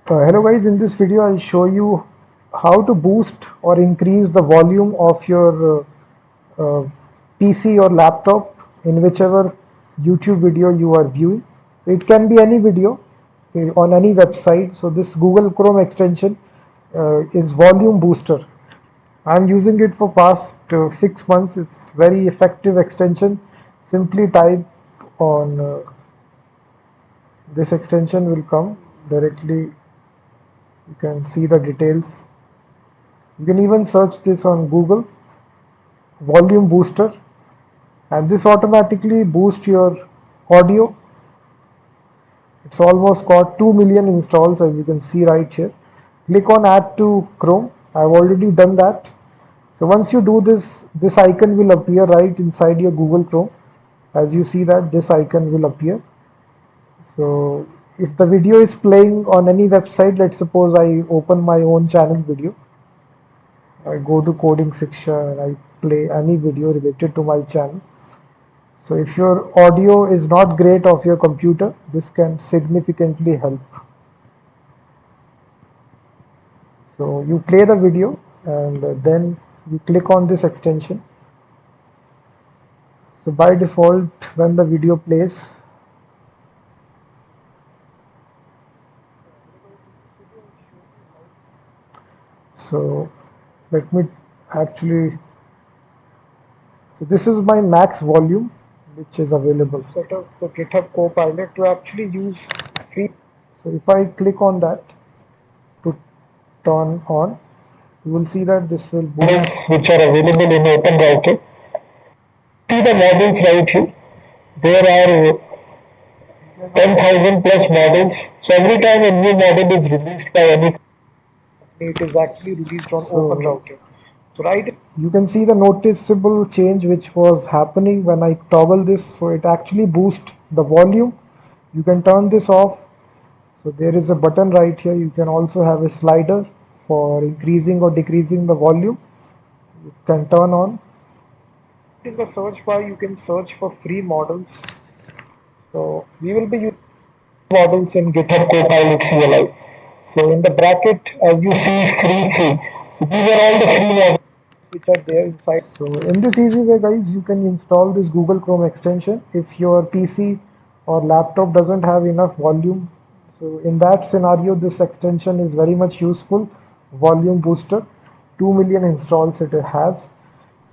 Hello guys, in this video I'll show you how to boost or increase the volume of your PC or laptop in whichever YouTube video you are viewing. So it can be any video on any website. So this Google Chrome extension is volume booster. I'm using it for past 6 months. It's very effective extension. Simply type on this extension will come directly. You can see the details. You can even search this on Google, volume booster, and this automatically boosts your audio. It's almost got 2 million installs, as you can see right here. Click on add to Chrome. I've already done that. So once you do this, this icon will appear right inside your Google Chrome. As you see that this icon will appear. So if the video is playing on any website, let's suppose I open my own channel video. I go to coding Shiksha and I play any video related to my channel. So if your audio is not great of your computer, this can significantly help. So you play the video and then you click on this extension. So by default, when the video plays, so let me actually, so this is my max volume which is available. Set up the GitHub Copilot to actually use free. So if I click on that to turn on, you will see that this will models which are available in open router. See the models right here. There are 10,000 plus models. So every time a new model is released by any, it is actually released on open router. So right, you can see the noticeable change which was happening when I toggle this. So it actually boosts the volume. You can turn this off. So there is a button right here. You can also have a slider for increasing or decreasing the volume. You can turn on. In the search bar, you can search for free models. So we will be using models in GitHub Copilot CLI. So in the bracket, as you see, free. So these are all the free models which are there inside. So in this easy way, guys, you can install this Google Chrome extension if your PC or laptop doesn't have enough volume. So in that scenario, this extension is very much useful. Volume booster, 2 million installs it has.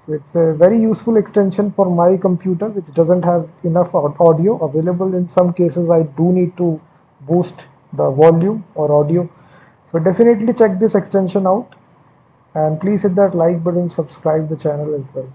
So it's a very useful extension for my computer which doesn't have enough audio available. In some cases, I do need to boost the volume or audio. So definitely check this extension out and please hit that like button, subscribe the channel as well.